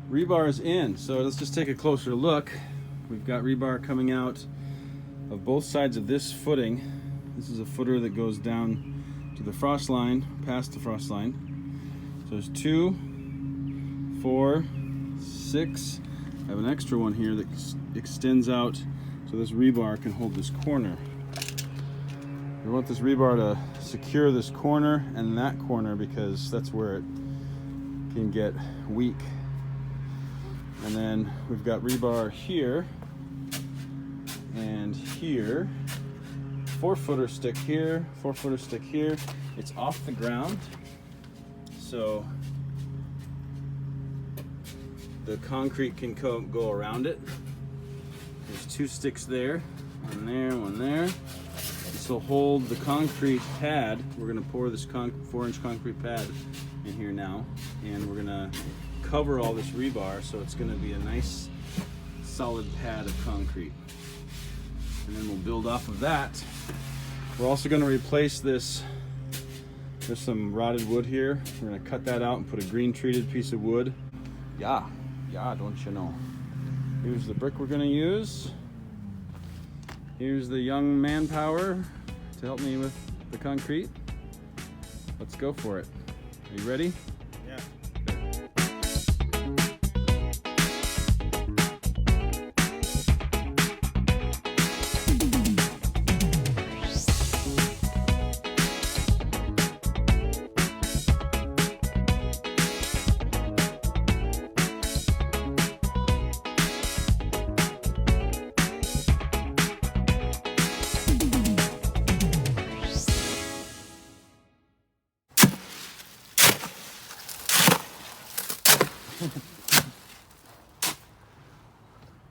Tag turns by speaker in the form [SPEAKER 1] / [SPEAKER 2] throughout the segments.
[SPEAKER 1] Rebar is in, so let's just take a closer look. We've got rebar coming out of both sides of this footing. This is a footer that goes down to the frost line, past the frost line. So there's 2, 4, 6. I have an extra one here that extends out so this rebar can hold this corner. We want this rebar to secure this corner and that corner because that's where it can get weak. And then we've got rebar here and here. 4-footer stick here, 4-footer stick here. It's off the ground, so the concrete can go around it. There's 2 sticks there, one there, one there. This will hold the concrete pad. We're gonna pour this 4-inch concrete pad in here now, and we're gonna cover all this rebar, so it's gonna be a nice solid pad of concrete. And then we'll build off of that. We're also gonna replace this. There's some rotted wood here. We're gonna cut that out and put a green treated piece of wood. Yeah, don't you know. Here's the brick we're gonna use. Here's the young manpower to help me with the concrete. Let's go for it. Are you ready?
[SPEAKER 2] Yeah.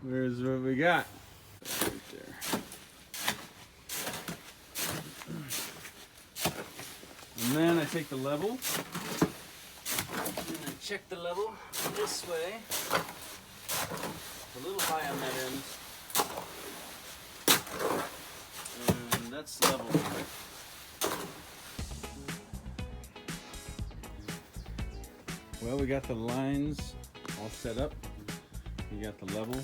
[SPEAKER 1] Where's what we got? Right there. And then I take the level and I check the level this way. A little high on that end. And that's level. Well, we got the lines all set up. We got the level.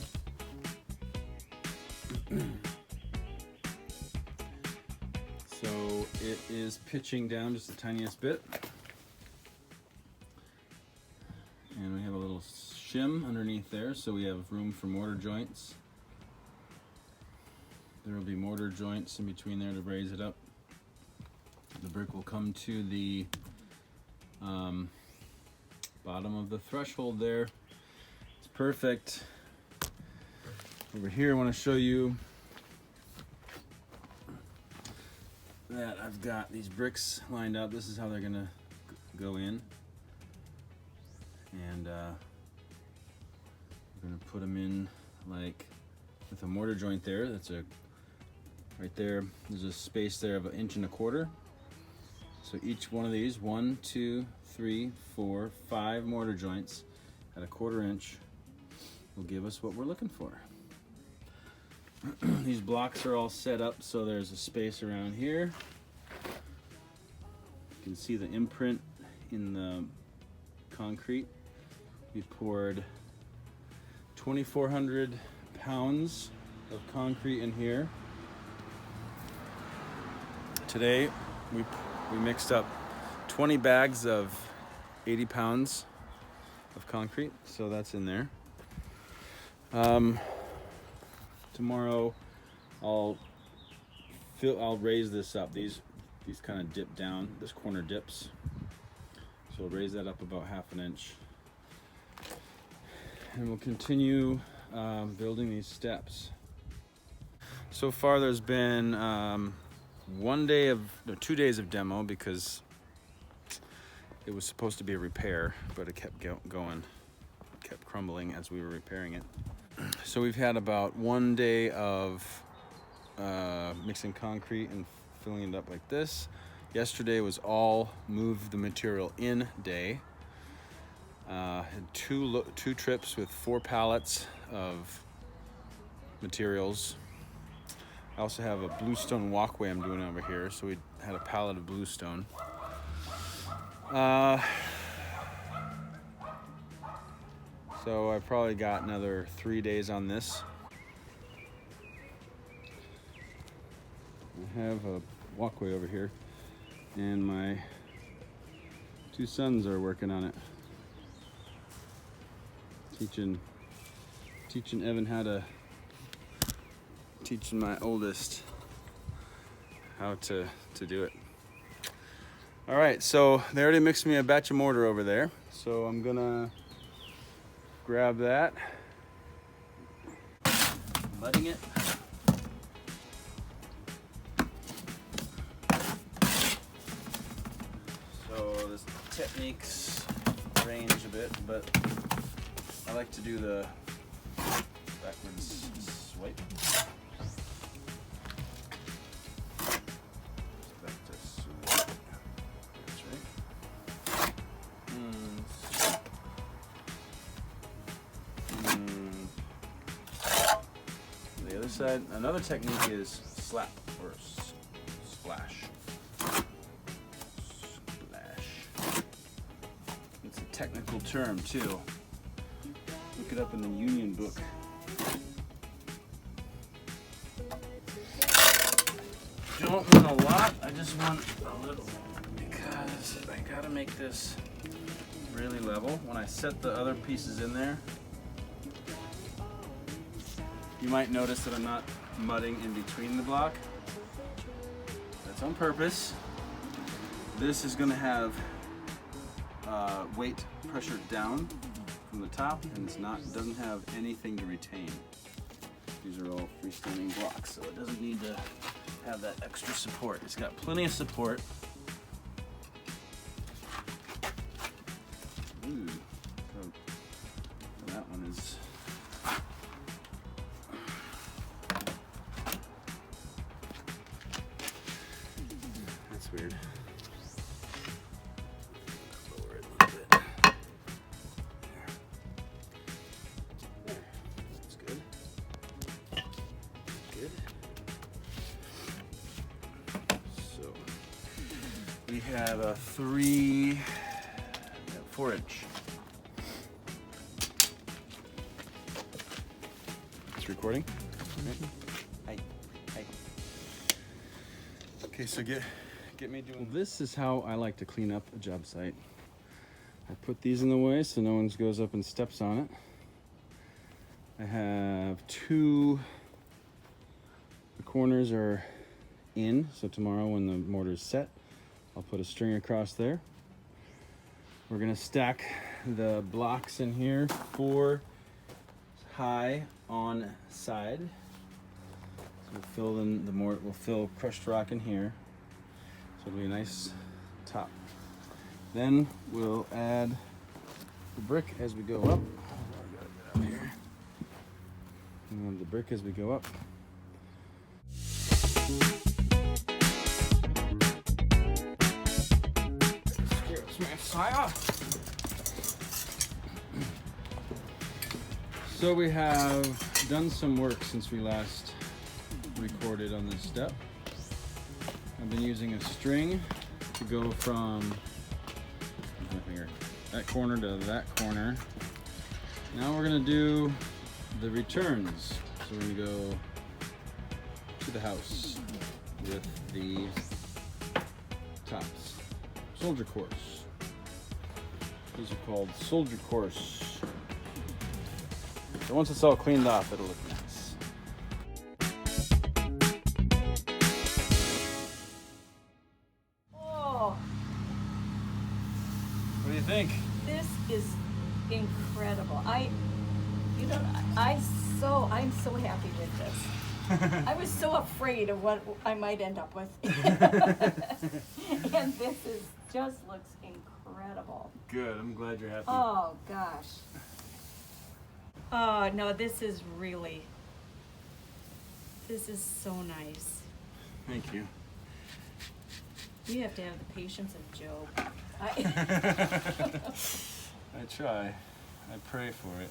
[SPEAKER 1] So it is pitching down just the tiniest bit. And we have a little shim underneath there, so we have room for mortar joints. There will be mortar joints in between there to raise it up. The brick will come to the bottom of the threshold there. It's perfect. Over here I want to show you that I've got these bricks lined up. This is how they're gonna go in, and we're gonna put them in like with a mortar joint there. That's a right there. There's a space there of 1.25 inches. So each one of these, 1, 2, 3, 4, 5 mortar joints at 1/4 inch will give us what we're looking for. These blocks are all set up so there's a space around here. You can see the imprint in the concrete. We poured 2,400 pounds of concrete in here. Today we mixed up 20 bags of 80 pounds of concrete, so that's in there. Tomorrow I'll raise this up. These kind of dip down. This corner dips, so I'll raise that up about 1/2 inch, and we'll continue building these steps. So far there's been 2 days of demo because it was supposed to be a repair, but it kept going, kept crumbling as we were repairing it. So we've had about 1 day of mixing concrete and filling it up like this. Yesterday was all move the material in day. Had two trips with 4 pallets of materials. I also have a bluestone walkway I'm doing over here, so we had a pallet of bluestone. So I probably got another 3 days on this. I have a walkway over here, and my 2 sons are working on it. Teaching Evan how to, teaching my oldest how to do it. All right, so they already mixed me a batch of mortar over there. So I'm gonna grab that, mudding it. So this techniques range a bit, but I like to do the backwards swipe. Back to swipe. That's right. The other side, another technique is slap or splash. It's a technical term too. Look it up in the Union book. Don't want a lot, I just want a little, because I gotta make this really level. When I set the other pieces in there, you might notice that I'm not mudding in between the block. That's on purpose. This is gonna have weight pressure down from the top, and doesn't have anything to retain. These are all freestanding blocks, so it doesn't need to have that extra support. It's got plenty of support. Ooh, so that one is. That's weird. Lower it a little bit. There. That's good. Good. So we have a 4-inch. It's recording. Hi. Okay, so get me doing. Well, this is how I like to clean up a job site. I put these in the way so no one goes up and steps on it. I have 2. The corners are in, so tomorrow when the mortar is set, I'll put a string across there. We're gonna stack the blocks in here 4 high on side. So we'll fill in the mortar. We'll fill crushed rock in here. So it'll be a nice top. Then we'll add the brick as we go up. I gotta get out here. And the brick as we go up. So we have done some work since we last recorded on this step. I've been using a string to go from that corner to that corner. Now we're gonna do the returns. So we're gonna go to the house with the tops. Soldier course. These are called soldier course. So once it's all cleaned off, it'll look nice.
[SPEAKER 2] Oh,
[SPEAKER 1] What do you think?
[SPEAKER 2] this is incredible. I'm so happy with this. I was so afraid of what I might end up with. And this just looks incredible.
[SPEAKER 1] Good, I'm glad you're happy.
[SPEAKER 2] Oh gosh. Oh no, this is so nice.
[SPEAKER 1] Thank you.
[SPEAKER 2] You have to have the patience of Job.
[SPEAKER 1] I try. I pray for it.